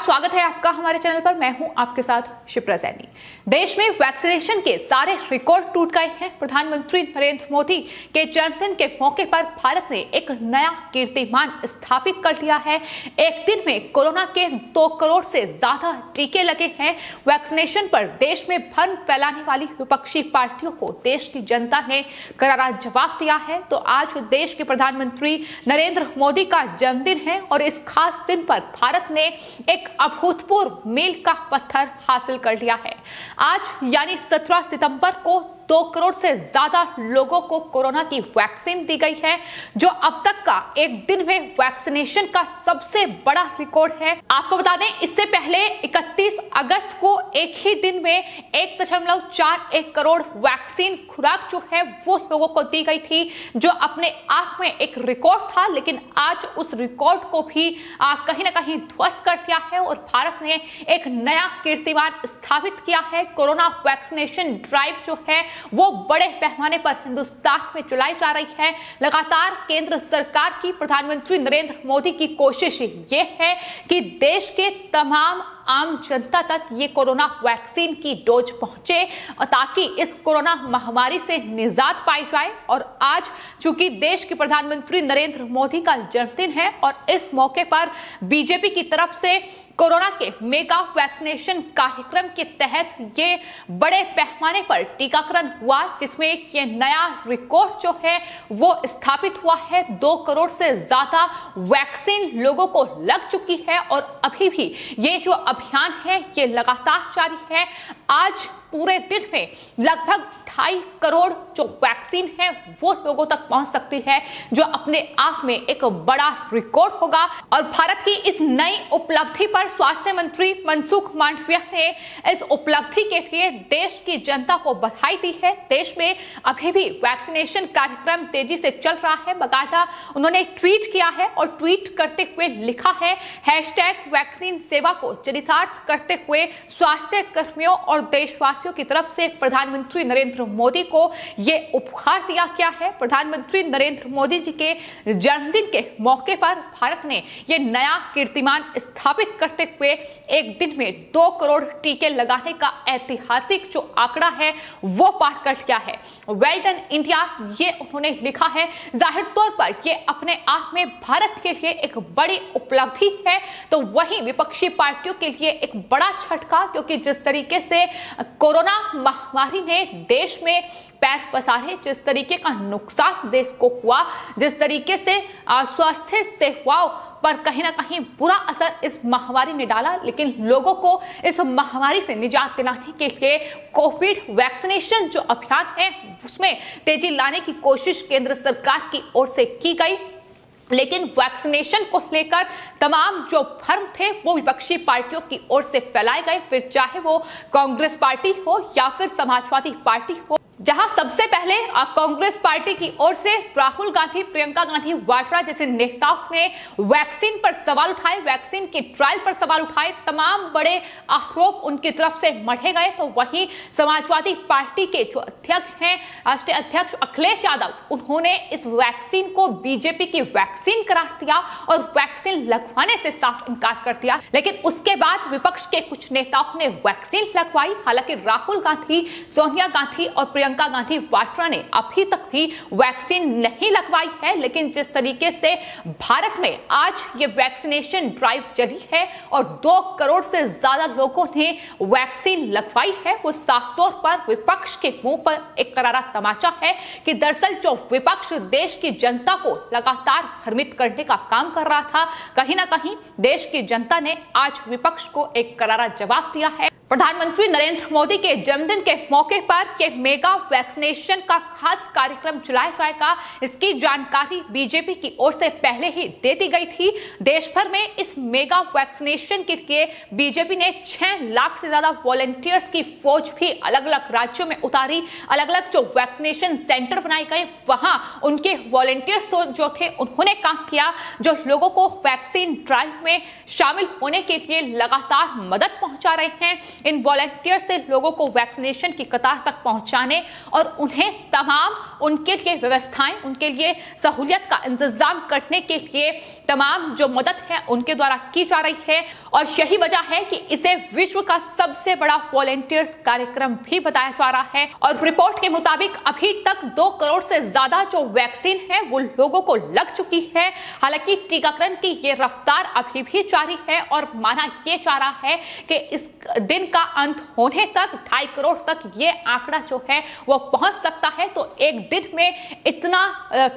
स्वागत है आपका हमारे चैनल पर। मैं हूं आपके साथ शिप्रा सैनी। देश में वैक्सीनेशन के सारे रिकॉर्ड टूट गए हैं। प्रधानमंत्री नरेंद्र मोदी के जन्मदिन के मौके पर भारत ने एक नया कीर्तिमान स्थापित कर लिया है। एक दिन में कोरोना के 2 करोड़ से ज्यादा टीके लगे हैं। वैक्सीनेशन पर देश में भ्रम फैलाने वाली विपक्षी पार्टियों को देश की जनता ने करारा जवाब दिया है। तो आज देश के प्रधानमंत्री नरेंद्र मोदी का जन्मदिन है और इस खास दिन पर भारत ने एक अभूतपूर्व मील का पत्थर हासिल कर लिया है। आज यानी 17 सितंबर को 2 करोड़ से ज्यादा लोगों को कोरोना की वैक्सीन दी गई है, जो अब तक का एक दिन में वैक्सीनेशन का सबसे बड़ा रिकॉर्ड है। आपको बता दें, इससे पहले 31 अगस्त को एक ही दिन में 1.41 करोड़ वैक्सीन खुराक जो है वो लोगों को दी गई थी, जो अपने आप में एक रिकॉर्ड था। लेकिन आज उस रिकॉर्ड को भी कहीं ना कहीं ध्वस्त कर दिया है और भारत ने एक नया कीर्तिमान स्थापित किया है। कोरोना वैक्सीनेशन ड्राइव जो है वो बड़े पैमाने पर हिंदुस्तान में चलाई जा रही है। लगातार केंद्र सरकार की, प्रधानमंत्री नरेंद्र मोदी की कोशिश ये है कि देश के तमाम आम जनता तक ये कोरोना वैक्सीन की डोज पहुंचे ताकि इस कोरोना महामारी से निजात पाई जाए। और आज चूंकि देश के प्रधानमंत्री नरेंद्र मोदी का जन्मदिन है और इस मौके पर बीजेपी की तरफ से कोरोना के मेगा वैक्सीनेशन कार्यक्रम के तहत ये बड़े पैमाने पर टीकाकरण हुआ, जिसमें ये नया रिकॉर्ड जो है वो स्थापित हुआ है। 2 करोड़ से ज्यादा वैक्सीन लोगों को लग चुकी है और अभी भी ये जो अभियान है ये लगातार जारी है। आज पूरे दिन में लगभग 2.5 करोड़ जो वैक्सीन है वो लोगों तक पहुंच सकती है, जो अपने आप में एक बड़ा रिकॉर्ड होगा। और भारत की इस नई उपलब्धि पर स्वास्थ्य मंत्री मनसुख मांडविया ने इस उपलब्धि के लिए देश की जनता को बधाई दी है। देश में अभी भी वैक्सीनेशन कार्यक्रम तेजी से चल रहा है। बाकायदा उन्होंने ट्वीट किया है और ट्वीट करते हुए लिखा है, #वैक्सीन सेवा को चरितार्थ करते हुए स्वास्थ्य कर्मियों और देशवासियों की तरफ से प्रधानमंत्री नरेंद्र मोदी को यह उपहार दिया गया है। प्रधानमंत्री नरेंद्र मोदी जी के जन्मदिन के मौके पर भारत ने यह नया कीर्तिमान स्थापित करते हुए एक दिन में 2 करोड़ टीके लगाने का ऐतिहासिक जो आंकड़ा है वो पार कर लिया है। वेल डन इंडिया, ये उन्होंने लिखा है। जाहिर तौर पर यह अपने आप में भारत के लिए एक बड़ी उपलब्धि है, तो वहीं विपक्षी पार्टियों के लिए एक बड़ा झटका, क्योंकि जिस तरीके से कोरोना महामारी ने देश में पैर पसारे, जिस तरीके का नुकसान देश को हुआ, जिस तरीके से स्वास्थ्य सेवाओं पर कहीं ना कहीं बुरा असर इस महामारी ने डाला, लेकिन लोगों को इस महामारी से निजात दिलाने के लिए कोविड वैक्सीनेशन जो अभियान है उसमें तेजी लाने की कोशिश केंद्र सरकार की ओर से की गई। लेकिन वैक्सीनेशन को लेकर तमाम जो भ्रम थे वो विपक्षी पार्टियों की ओर से फैलाए गए, फिर चाहे वो कांग्रेस पार्टी हो या फिर समाजवादी पार्टी हो, जहां सबसे पहले कांग्रेस पार्टी की ओर से राहुल गांधी, प्रियंका गांधी वाड्रा जैसे नेताओं ने वैक्सीन पर सवाल उठाए, वैक्सीन के ट्रायल पर सवाल उठाए, तमाम बड़े आरोप उनकी तरफ से मढ़े गए। तो वहीं समाजवादी पार्टी के जो अध्यक्ष हैं, राष्ट्रीय अध्यक्ष अखिलेश यादव, उन्होंने इस वैक्सीन को बीजेपी की वैक्सीन करार दिया और वैक्सीन लगवाने से साफ इनकार कर दिया। लेकिन उसके बाद विपक्ष के कुछ नेताओं ने वैक्सीन लगवाई। हालांकि राहुल गांधी, सोनिया गांधी और प्रियंका गांधी वाड्रा ने अभी तक भी वैक्सीन नहीं लगवाई है। लेकिन जिस तरीके से भारत में आज ये वैक्सीनेशन ड्राइव चली है और 2 करोड़ से ज्यादा लोगों ने वैक्सीन लगवाई है, वो साफ तौर पर विपक्ष के मुंह पर एक करारा तमाचा है कि दरअसल जो विपक्ष देश की जनता को लगातार भ्रमित करने का काम कर रहा था, कहीं ना कहीं देश की जनता ने आज विपक्ष को एक करारा जवाब दिया है। प्रधानमंत्री नरेंद्र मोदी के जन्मदिन के मौके पर के मेगा वैक्सीनेशन का खास कार्यक्रम चलाया जाएगा, इसकी जानकारी बीजेपी की ओर से पहले ही दे दी गई थी। देश भर में इस मेगा वैक्सीनेशन के लिए बीजेपी ने 6 लाख से ज्यादा वॉलंटियर्स की फौज भी अलग अलग राज्यों में उतारी। अलग अलग जो वैक्सीनेशन सेंटर बनाए गए, वहां उनके वॉलंटियर्स जो थे उन्होंने काम किया, जो लोगों को वैक्सीन ड्राइव में शामिल होने के लिए लगातार मदद पहुंचा रहे हैं। इन वॉलंटियर से लोगों को वैक्सीनेशन की कतार तक पहुंचाने और उन्हें तमाम उनके लिए व्यवस्थाएं, उनके लिए सहूलियत का इंतजाम करने के लिए तमाम जो मदद है उनके द्वारा की जा रही है। और यही वजह है कि इसे विश्व का सबसे बड़ा वॉलंटियर्स कार्यक्रम भी बताया जा रहा है। और रिपोर्ट के मुताबिक अभी तक 2 करोड़ से ज्यादा जो वैक्सीन है वो लोगों को लग चुकी है। हालांकि टीकाकरण की ये रफ्तार अभी भी जारी है और माना यह जा रहा है कि इस दिन का अंत होने तक 2.5 करोड़ तक ये आंकड़ा जो है वो पहुंच सकता है। तो एक दिन में इतना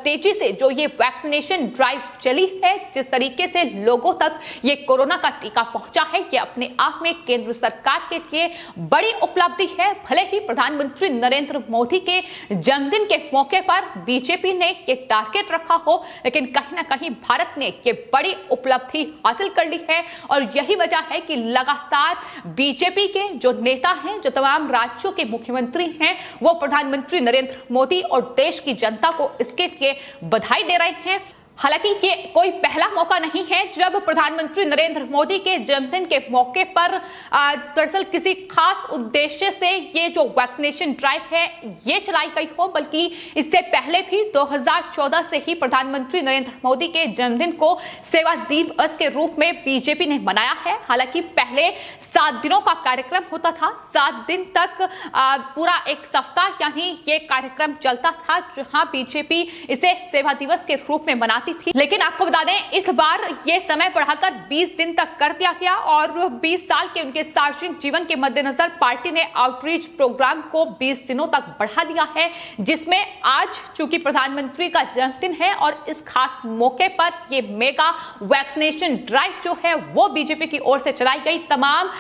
तेजी से जो ये वैक्सीनेशन ड्राइव चली है, जिस तरीके से लोगों तक ये कोरोना का टीका पहुंचा है, ये अपने आप में केंद्र सरकार के लिए बड़ी उपलब्धि है। भले ही प्रधानमंत्री नरेंद्र मोदी के जन्मदिन के मौके पर बीजेपी ने ये टारगेट रखा हो, लेकिन कहीं ना कहीं भारत ने ये बड़ी उपलब्धि हासिल कर ली है। और यही वजह है कि लगातार बीजेपी के जो नेता हैं, जो तमाम राज्यों के मुख्यमंत्री हैं, वो प्रधानमंत्री नरेंद्र मोदी और देश की जनता को इसके लिए बधाई दे रहे हैं। हालांकि ये कोई पहला मौका नहीं है जब प्रधानमंत्री नरेंद्र मोदी के जन्मदिन के मौके पर दरअसल किसी खास उद्देश्य से ये जो वैक्सीनेशन ड्राइव है ये चलाई गई हो, बल्कि इससे पहले भी 2014 से ही प्रधानमंत्री नरेंद्र मोदी के जन्मदिन को सेवा दिवस के रूप में बीजेपी ने मनाया है। हालांकि पहले 7 दिनों का कार्यक्रम होता था, 7 दिन तक पूरा एक सप्ताह यानी ये कार्यक्रम चलता था, जहां बीजेपी इसे सेवा दिवस के रूप में मनाती थी। लेकिन आपको बता दें इस बार ये समय बढ़ाकर 20 दिन तक कर दिया गया और 20 साल के उनके सार्वजनिक जीवन के मद्देनजर पार्टी ने आउटरीच प्रोग्राम को 20 दिनों तक बढ़ा दिया है, जिसमें आज चूंकि प्रधानमंत्री का जन्मदिन है और इस खास मौके पर ये मेगा वैक्सीनेशन ड्राइव जो है वो बीजेपी की ओर से चलाई गई। तमाम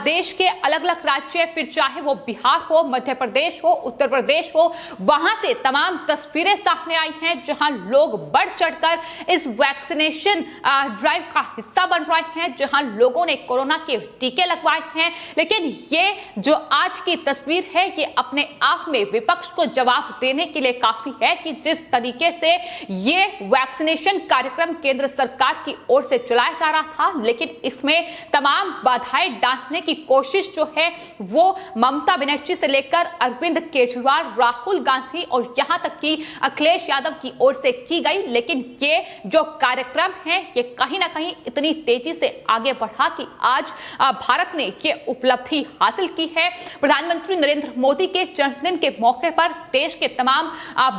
देश के अलग अलग राज्य, फिर चाहे वो बिहार हो, मध्य प्रदेश हो, उत्तर प्रदेश हो, वहां से तमाम तस्वीरें सामने आई हैं जहां लोग बढ़ चढ़कर इस वैक्सीनेशन ड्राइव का हिस्सा बन रहे हैं, जहां लोगों ने कोरोना के टीके लगवाए हैं। लेकिन ये जो आज की तस्वीर है ये अपने आप में विपक्ष को जवाब देने के लिए काफी है कि जिस तरीके से ये वैक्सीनेशन कार्यक्रम केंद्र सरकार की ओर से चलाया जा रहा था, लेकिन इसमें तमाम बाधाएं डालने की कोशिश जो है वो ममता बनर्जी से लेकर अरविंद केजरीवाल, राहुल गांधी और यहां तक कि अखिलेश यादव की ओर से की गई। लेकिन ये जो कार्यक्रम है ये कहीं ना कहीं इतनी तेजी से आगे बढ़ा कि आज भारत ने ये उपलब्धि हासिल की है। प्रधानमंत्री नरेंद्र मोदी के जन्मदिन के मौके पर देश के तमाम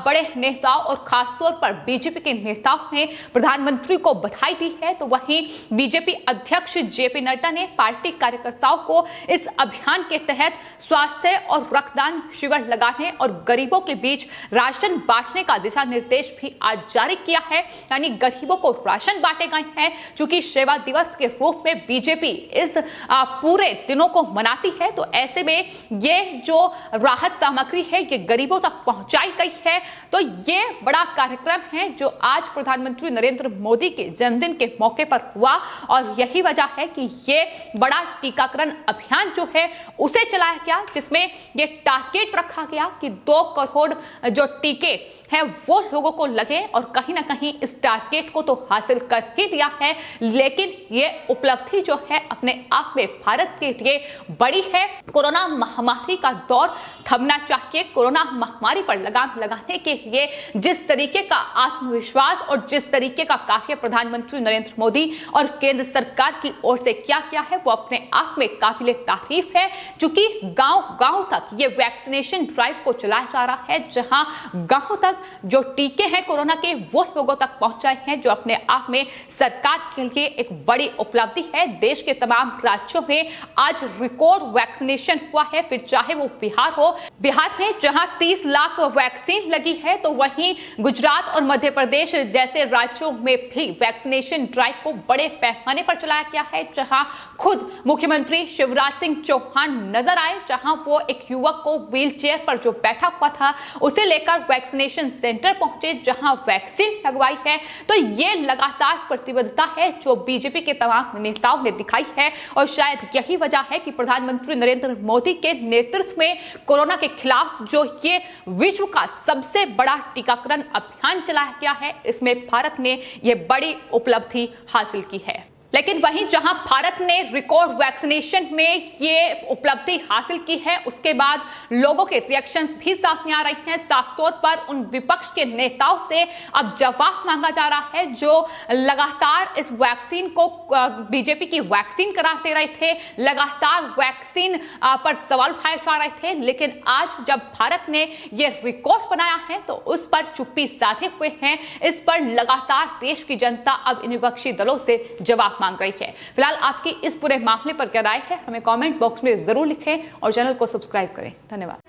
बड़े नेताओं और खासतौर पर बीजेपी के नेताओं ने प्रधानमंत्री को बधाई दी है। तो वहीं बीजेपी अध्यक्ष जेपी नड्डा ने पार्टी कार्यकर्ताओं को इस अभियान के तहत स्वास्थ्य और रक्तदान शिविर लगाने और गरीबों के बीच राशन बांटने का दिशा निर्देश भी आज जारी किया है, यानी गरीबों को राशन बांटे गए हैं। चूंकि सेवा दिवस के रूप में बीजेपी इस पूरे दिनों को मनाती है, तो ऐसे में ये जो राहत सामग्री है ये गरीबों तक पहुंचाई गई है। तो ये बड़ा कार्यक्रम है जो आज प्रधानमंत्री नरेंद्र मोदी के जन्मदिन के मौके पर हुआ और यही वजह है कि ये बड़ा टीकाकरण अभियान जो है उसे चलाया गया, जिसमें ये टारगेट रखा गया कि 2 करोड़ जो टीके हैं वो लोगों को लगे और कहीं ना कहीं इस टारगेट को तो हासिल कर ही लिया है। लेकिन ये उपलब्धि जो है अपने आप में भारत के लिए बड़ी है। कोरोना महामारी का दौर थमना चाहिए। कोरोना महामारी पर लगाम लगाने के लिए जिस तरीके का आत्मविश्वास और जिस तरीके का कार्य प्रधानमंत्री नरेंद्र मोदी और केंद्र सरकार की ओर से क्या किया है वो अपने आप में काबिले तारीफ है। क्योंकि गांव-गांव तक ये वैक्सीनेशन ड्राइव को चलाया जा रहा है, जहां गांव तक जो टीके हैं कोरोना के वो लोगों तक पहुंचाए हैं, जो अपने आप में सरकार के लिए एक बड़ी उपलब्धि है। देश के तमाम राज्यों में आज रिकॉर्ड वैक्सीनेशन हुआ है, फिर चाहे वो बिहार हो, बिहार में जहां 30 लाख वैक्सीन लगी है, तो वहीं गुजरात और मध्य प्रदेश जैसे राज्यों में भी वैक्सीनेशन ड्राइव को बड़े पैमाने पर चलाया गया है, जहां खुद मुख्यमंत्री शिवराज सिंह चौहान नजर आए, जहां वो एक युवक को व्हील चेयर पर जो बैठा हुआ था उसे लेकर वैक्सीनेशन सेंटर पहुंचे जहां वैक्सीन लगवाई है। तो ये लगातार प्रतिबद्धता है जो बीजेपी के तमाम नेताओं ने दिखाई है और शायद यही वजह है कि प्रधानमंत्री नरेंद्र मोदी के नेतृत्व में कोरोना के खिलाफ जो ये विश्व का सबसे बड़ा टीकाकरण अभियान चलाया गया है, इसमें भारत ने ये बड़ी उपलब्धि हासिल की है। लेकिन वहीं जहां भारत ने रिकॉर्ड वैक्सीनेशन में ये उपलब्धि हासिल की है, उसके बाद लोगों के रिएक्शंस भी सामने आ रही हैं। साफ तौर पर उन विपक्ष के नेताओं से अब जवाब मांगा जा रहा है जो लगातार इस वैक्सीन को बीजेपी की वैक्सीन करार दे रहे थे, लगातार वैक्सीन पर सवाल उठाए जा रहे थे। लेकिन आज जब भारत ने ये रिकॉर्ड बनाया है तो उस पर चुप्पी साधे हुए हैं। इस पर लगातार देश की जनता अब इन विपक्षी दलों से जवाब मांग रही है। फिलहाल आपकी इस पूरे मामले पर क्या राय है, हमें कमेंट बॉक्स में जरूर लिखें और चैनल को सब्सक्राइब करें। धन्यवाद।